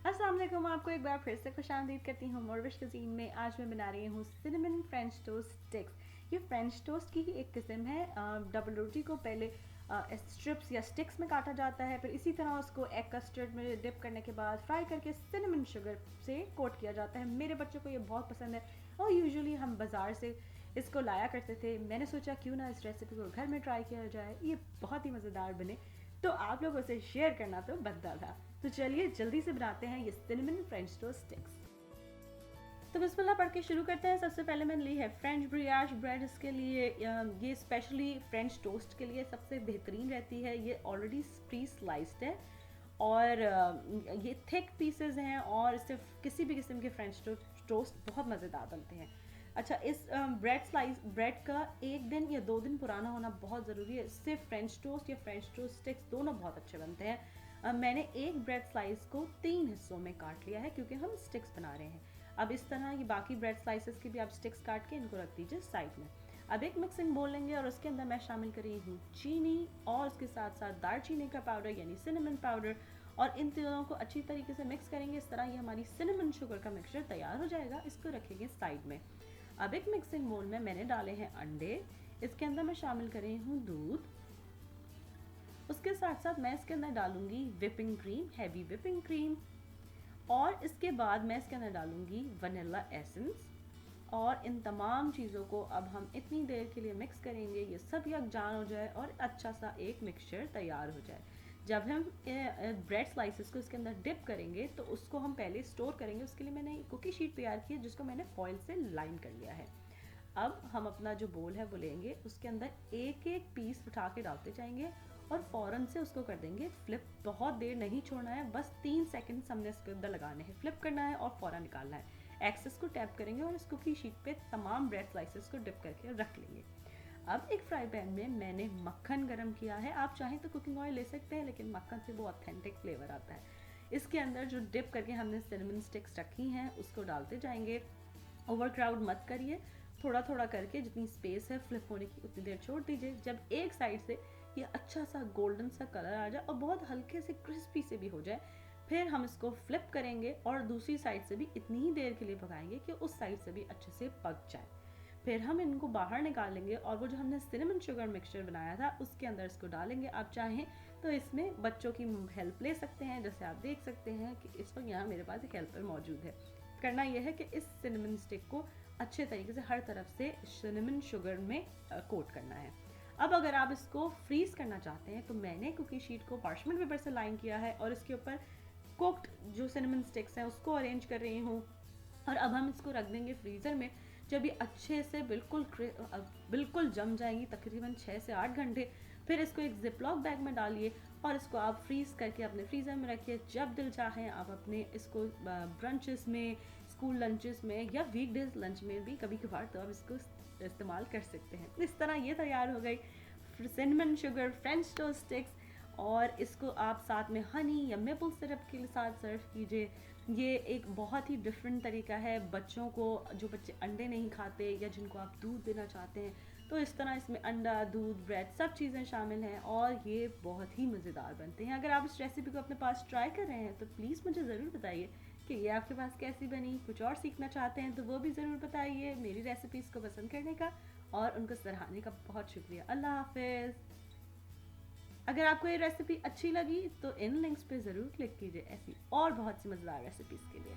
अस्सलाम वालेकुम, आपको एक बार फिर से खुशामदीद करती हूँ मोरविश कुज़ीन में। आज मैं बना रही हूँ सिनेमन फ्रेंच टोस्ट स्टिक्स। ये फ्रेंच टोस्ट की ही एक किस्म है। डबल रोटी को पहले स्ट्रिप्स या स्टिक्स में काटा जाता है, फिर इसी तरह उसको एग कस्टर्ड में डिप करने के बाद फ्राई करके सिनेमन शुगर से कोट किया जाता है। मेरे बच्चों को ये बहुत पसंद है और यूजुअली हम बाज़ार से इसको लाया करते थे। मैंने सोचा क्यों ना इस रेसिपी को घर में ट्राई किया जाए, ये बहुत ही मज़ेदार बने तो आप लोगों से शेयर करना तो बनता था। तो चलिए जल्दी से बनाते हैं ये सिनेमन फ्रेंच टोस्ट स्टिक्स। तो बिस्मिल्लाह पढ़ के शुरू करते हैं। सबसे पहले मैंने ली है फ्रेंच ब्रियाश ब्रेड। इसके लिए ये स्पेशली फ्रेंच टोस्ट के लिए सबसे बेहतरीन रहती है। ये ऑलरेडी प्री स्लाइस्ड है और ये थिक पीसेस हैं और इससे किसी भी किस्म के फ्रेंच टोस्ट बहुत मज़ेदार बनते हैं। अच्छा, इस ब्रेड का 1 दिन या 2 दिन पुराना होना बहुत ज़रूरी है। इससे फ्रेंच टोस्ट या फ्रेंच टोस्ट स्टिक्स दोनों बहुत अच्छे बनते हैं। मैंने एक ब्रेड स्लाइस को 3 हिस्सों में काट लिया है क्योंकि हम स्टिक्स बना रहे हैं। अब इस तरह ये बाकी ब्रेड स्लाइसेस की भी आप स्टिक्स काट के इनको रख दीजिए साइड में। अब एक मिक्सिंग बोल लेंगे और उसके अंदर मैं शामिल कर रही हूँ चीनी और उसके साथ साथ दालचीनी का पाउडर यानी सिनेमन पाउडर, और इन तीनों को अच्छी तरीके से मिक्स करेंगे। इस तरह ये हमारी सिनेमन शुगर का मिक्सचर तैयार हो जाएगा। इसको रखेंगे साइड में। अब एक मिक्सिंग बोल में मैंने डाले हैं अंडे। इसके अंदर मैं शामिल कर रही हूँ दूध। उसके साथ साथ मैं इसके अंदर डालूंगी whipping cream, heavy whipping cream, और इसके बाद मैं इसके अंदर डालूंगी वनीला एसेंस। और इन तमाम चीज़ों को अब हम इतनी देर के लिए मिक्स करेंगे ये सब यकजान हो जाए और अच्छा सा एक मिक्सचर तैयार हो जाए। जब हम ब्रेड स्लाइसेस को इसके अंदर डिप करेंगे तो उसको हम पहले स्टोर करेंगे। उसके लिए मैंने कुकी शीट तैयार की है जिसको मैंने फॉइल से लाइन कर लिया है। अब हम अपना जो बोल है वो लेंगे, उसके अंदर एक एक पीस उठा के डालते जाएंगे और फ़ौरन से उसको कर देंगे फ्लिप। बहुत देर नहीं छोड़ना है, बस 3 सेकंड हमने इसके अंदर लगाने हैं। फ्लिप करना है और फ़ौरन निकालना है। एक्सेस को टैप करेंगे और इस कुकी शीट पे तमाम ब्रेड स्लाइसेस को डिप करके रख लेंगे। अब एक फ्राई पैन में मैंने मक्खन गरम किया है। आप चाहें तो कुकिंग ऑयल ले सकते हैं, लेकिन मक्खन से वो ऑथेंटिक फ्लेवर आता है। इसके अंदर जो डिप करके हमने सिनेमन स्टिक्स रखी हैं उसको डालते जाएंगे। ओवर क्राउड मत करिए, थोड़ा थोड़ा करके जितनी स्पेस है फ्लिप होने की उतनी देर छोड़ दीजिए। जब एक साइड से ये अच्छा सा गोल्डन सा कलर आ जाए और बहुत हल्के से क्रिस्पी से भी हो जाए, फिर हम इसको फ्लिप करेंगे और दूसरी साइड से भी इतनी ही देर के लिए पकाएंगे कि उस साइड से भी अच्छे से पक जाए। फिर हम इनको बाहर निकालेंगे और वो जो हमने सिनेमन शुगर मिक्सचर बनाया था उसके अंदर इसको डालेंगे। आप चाहें तो इसमें बच्चों की हेल्प ले सकते हैं। जैसे आप देख सकते हैं कि इस वक्त यहाँ मेरे पास एक हेल्पर मौजूद है। करना यह है कि इस सिनेमन स्टिक को अच्छे तरीके से हर तरफ से सिनेमन शुगर में कोट करना है। अब अगर आप इसको फ्रीज करना चाहते हैं तो मैंने कुकी शीट को पार्चमेंट पेपर से लाइन किया है और इसके ऊपर कुक्ड जो सिनेमन स्टिक्स हैं उसको अरेंज कर रही हूँ। और अब हम इसको रख देंगे फ्रीज़र में। जब ये अच्छे से बिल्कुल जम जाएंगी, तकरीबन 6 से 8 घंटे, फिर इसको एक जिपलॉक बैग में डालिए और इसको आप फ्रीज़ करके अपने फ्रीज़र में रखिए। जब दिल चाहे आप अपने इसको ब्रंचेस में, स्कूल लंचेस में या वीकडेज लंच में भी कभी कभार तो आप इसको इस्तेमाल कर सकते हैं। इस तरह ये तैयार हो गई cinnamon sugar French toast sticks, और इसको आप साथ में हनी या मेपल सिरप के साथ सर्व कीजिए। ये एक बहुत ही डिफरेंट तरीका है बच्चों को, जो बच्चे अंडे नहीं खाते या जिनको आप दूध देना चाहते हैं, तो इस तरह इसमें अंडा, दूध, ब्रेड सब चीज़ें शामिल हैं और ये बहुत ही मज़ेदार बनते हैं। अगर आप इस रेसिपी को अपने पास ट्राई कर रहे हैं तो प्लीज़ मुझे ज़रूर बताइए कि ये आपके पास कैसी बनी। कुछ और सीखना चाहते हैं तो वो भी ज़रूर बताइए। मेरी रेसिपीज़ को पसंद करने का और उनको सराहने का बहुत शुक्रिया। अल्लाह हाफिज़। अगर आपको ये रेसिपी अच्छी लगी तो इन लिंक्स पे ज़रूर क्लिक कीजिए ऐसी और बहुत सी मज़ेदार रेसिपीज़ के लिए।